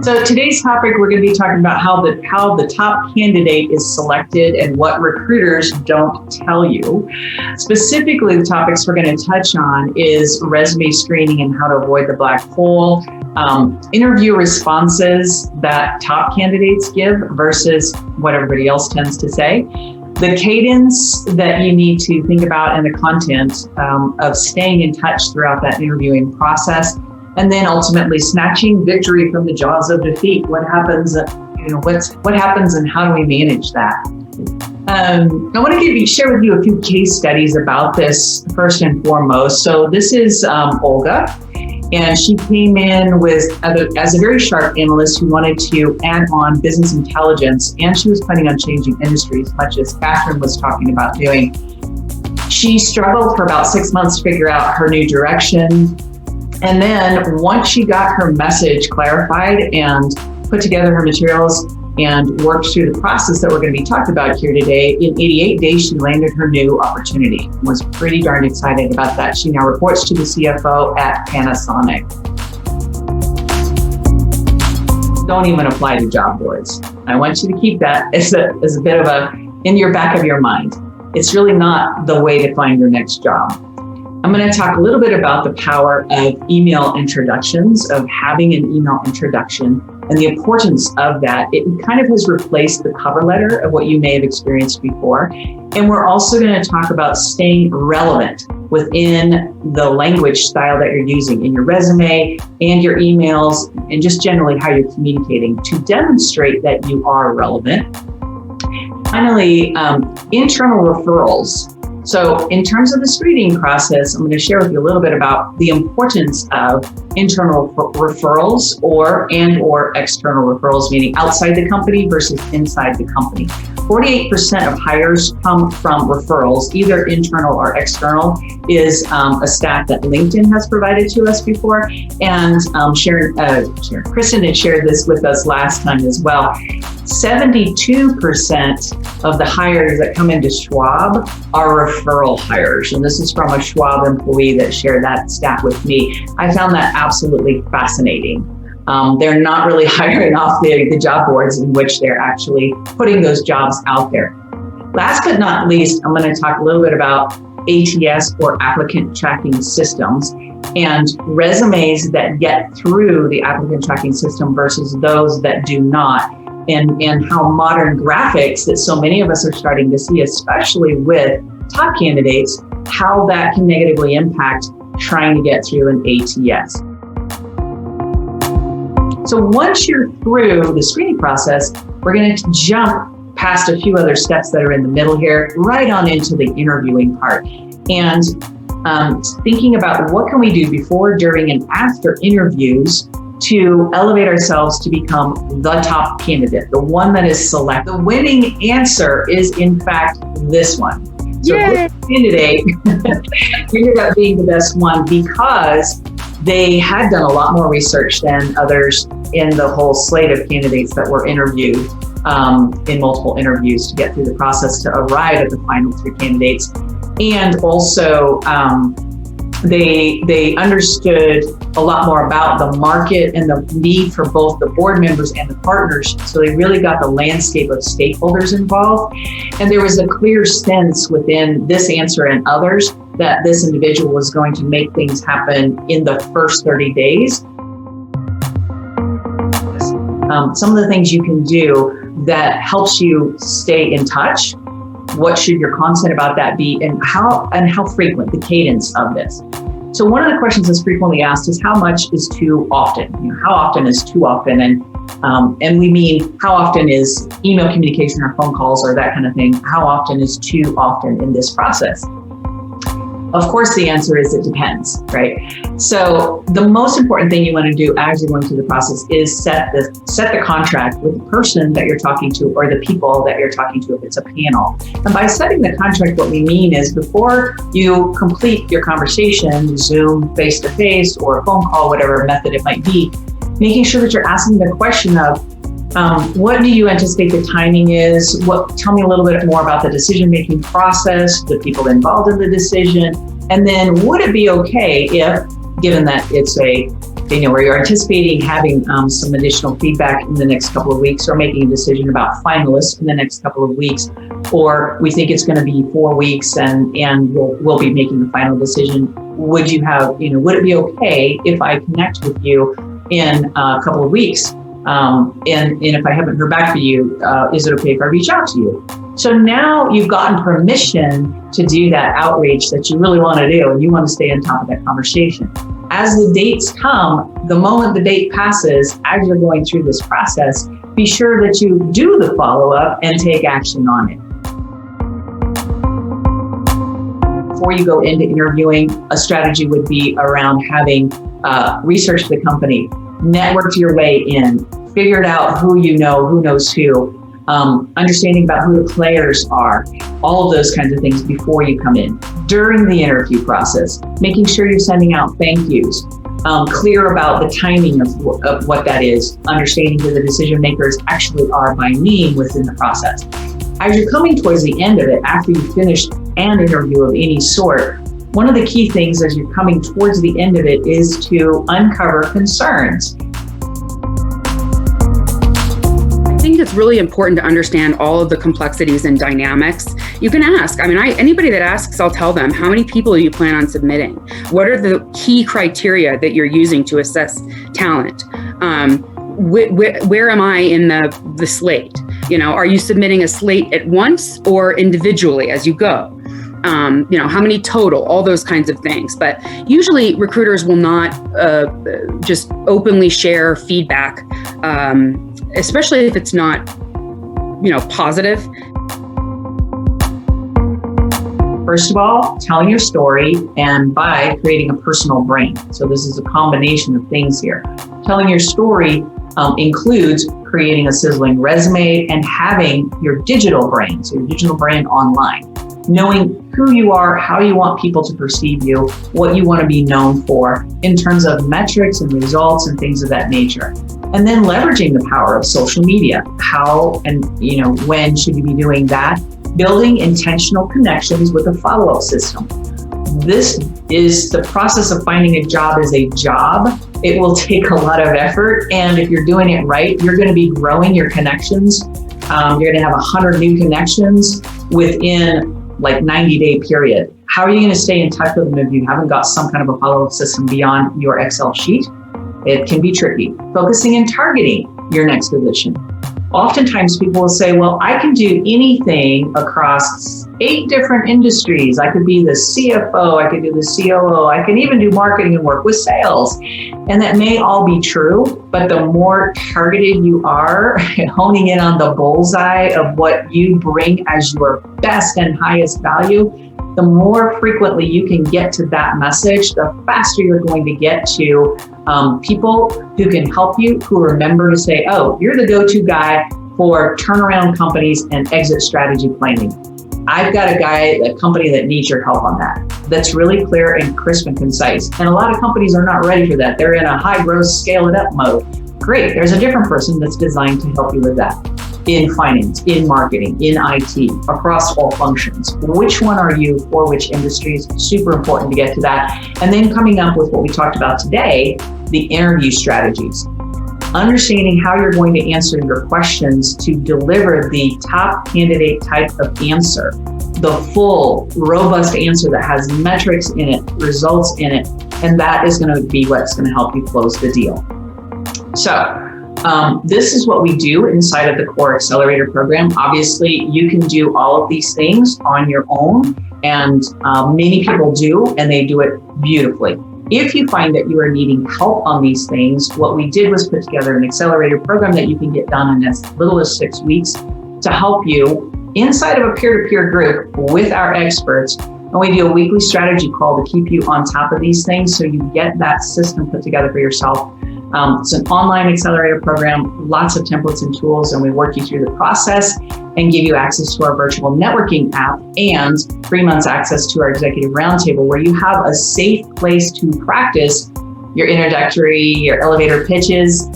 So today's topic, we're going to be talking about how the top candidate is selected and what recruiters don't tell you. Specifically, the topics we're going to touch on is resume screening and how to avoid the black hole, interview responses that top candidates give versus what everybody else tends to say, the cadence that you need to think about and the content of staying in touch throughout that interviewing process. And then ultimately snatching victory from the jaws of defeat. What happens? What happens, and how do we manage that? I want to share with you a few case studies about this first and foremost. So this is Olga, and she came in as a very sharp analyst who wanted to add on business intelligence, and she was planning on changing industries, much as Catherine was talking about doing. She struggled for about 6 months to figure out her new direction. And then once she got her message clarified and put together her materials and worked through the process that we're going to be talking about here today, in 88 days, she landed her new opportunity. Was pretty darn excited about that. She now reports to the CFO at Panasonic. Don't even apply to job boards. I want you to keep that as a bit of in your back of your mind. It's really not the way to find your next job. I'm going to talk a little bit about the power of email introductions, of having an email introduction, and the importance of that. It kind of has replaced the cover letter of what you may have experienced before. And we're also going to talk about staying relevant within the language style that you're using in your resume and your emails, and just generally how you're communicating to demonstrate that you are relevant. Finally, internal referrals. So in terms of the screening process, I'm going to share with you a little bit about the importance of internal referrals or external referrals, meaning outside the company versus inside the company. 48% of hires come from referrals, either internal or external, is a stat that LinkedIn has provided to us before. And Kristen had shared this with us last time as well. 72% of the hires that come into Schwab are referral hires. And this is from a Schwab employee that shared that stat with me. I found that absolutely fascinating. They're not really hiring off the job boards in which they're actually putting those jobs out there. Last but not least, I'm going to talk a little bit about ATS or applicant tracking systems and resumes that get through the applicant tracking system versus those that do not. And how modern graphics that so many of us are starting to see, especially with top candidates, how that can negatively impact trying to get through an ATS. So once you're through the screening process, we're going to jump past a few other steps that are in the middle here, right on into the interviewing part. And thinking about what can we do before, during, and after interviews to elevate ourselves to become the top candidate, the one that is selected. The winning answer is, in fact, this one. So this candidate ended up being the best one because they had done a lot more research than others in the whole slate of candidates that were interviewed in multiple interviews to get through the process to arrive at the final three candidates. And also, they understood a lot more about the market and the need for both the board members and the partners. So they really got the landscape of stakeholders involved. And there was a clear sense within this answer and others that this individual was going to make things happen in the first 30 days. Some of the things you can do that helps you stay in touch. What should your content about that be, and how frequent, the cadence of this. So one of the questions that's frequently asked is how much is too often? How often is too often? And we mean how often is email communication or phone calls or that kind of thing? How often is too often in this process? Of course, the answer is it depends, right? So the most important thing you want to do as you're going through the process is set the contract with the person that you're talking to or the people that you're talking to if it's a panel. And by setting the contract, what we mean is before you complete your conversation, Zoom, face-to-face, or a phone call, whatever method it might be, making sure that you're asking the question of, what do you anticipate the timing is? Tell me a little bit more about the decision-making process, the people involved in the decision, and then would it be okay if, given that it's a Are you anticipating having some additional feedback in the next couple of weeks, or making a decision about finalists in the next couple of weeks? Or we think it's going to be 4 weeks and we'll be making the final decision. Would it be okay if I connect with you in a couple of weeks? And if I haven't heard back from you, is it okay if I reach out to you? So now you've gotten permission to do that outreach that you really want to do, and you want to stay on top of that conversation. As the dates come, the moment the date passes, as you're going through this process, be sure that you do the follow-up and take action on it. Before you go into interviewing, a strategy would be around having research the company, network your way in, figured out who you know, who knows who, understanding about who the players are, all of those kinds of things before you come in. During the interview process, making sure you're sending out thank yous, clear about the timing of what that is, understanding who the decision makers actually are by name within the process. As you're coming towards the end of it, after you've finished an interview of any sort, one of the key things as you're coming towards the end of it is to uncover concerns. I think it's really important to understand all of the complexities and dynamics. You can ask. Anybody that asks, I'll tell them, how many people do you plan on submitting? What are the key criteria that you're using to assess talent? Where am I in the slate? Are you submitting a slate at once or individually as you go? How many total, all those kinds of things. But usually recruiters will not just openly share feedback, especially if it's not, positive. First of all, telling your story, and by creating a personal brand. So this is a combination of things here. Telling your story includes creating a sizzling resume and having your digital brand, so your digital brand online. Knowing who you are, how you want people to perceive you, what you want to be known for in terms of metrics and results and things of that nature. And then leveraging the power of social media. How and when should you be doing that? Building intentional connections with a follow-up system. This is the process of finding a job is a job. It will take a lot of effort. And if you're doing it right, you're going to be growing your connections. You're going to have 100 new connections within 90-day period. How are you going to stay in touch with them if you haven't got some kind of a follow-up system beyond your Excel sheet? It can be tricky. Focusing and targeting your next position. Oftentimes people will say, well, I can do anything across 8 different industries. I could be the CFO, I could do the COO, I can even do marketing and work with sales. And that may all be true, but the more targeted you are, honing in on the bullseye of what you bring as your best and highest value, the more frequently you can get to that message, the faster you're going to get to people who can help you, who remember to say, oh, you're the go-to guy for turnaround companies and exit strategy planning. I've got a company that needs your help on that. That's really clear and crisp and concise. And a lot of companies are not ready for that. They're in a high growth, scale it up mode. Great, there's a different person that's designed to help you with that. In finance, in marketing, in IT, across all functions. Which one are you for which industries? Super important to get to that. And then coming up with what we talked about today, the interview strategies. Understanding how you're going to answer your questions to deliver the top candidate type of answer, the full, robust answer that has metrics in it, results in it, and that is going to be what's going to help you close the deal. So, this is what we do inside of the Core Accelerator program. Obviously, you can do all of these things on your own, and many people do, and they do it beautifully. If you find that you are needing help on these things, what we did was put together an accelerator program that you can get done in as little as 6 weeks to help you inside of a peer-to-peer group with our experts. And we do a weekly strategy call to keep you on top of these things so you get that system put together for yourself. It's an online accelerator program, lots of templates and tools, and we work you through the process and give you access to our virtual networking app and 3 months access to our executive roundtable, where you have a safe place to practice your introductory, your elevator pitches,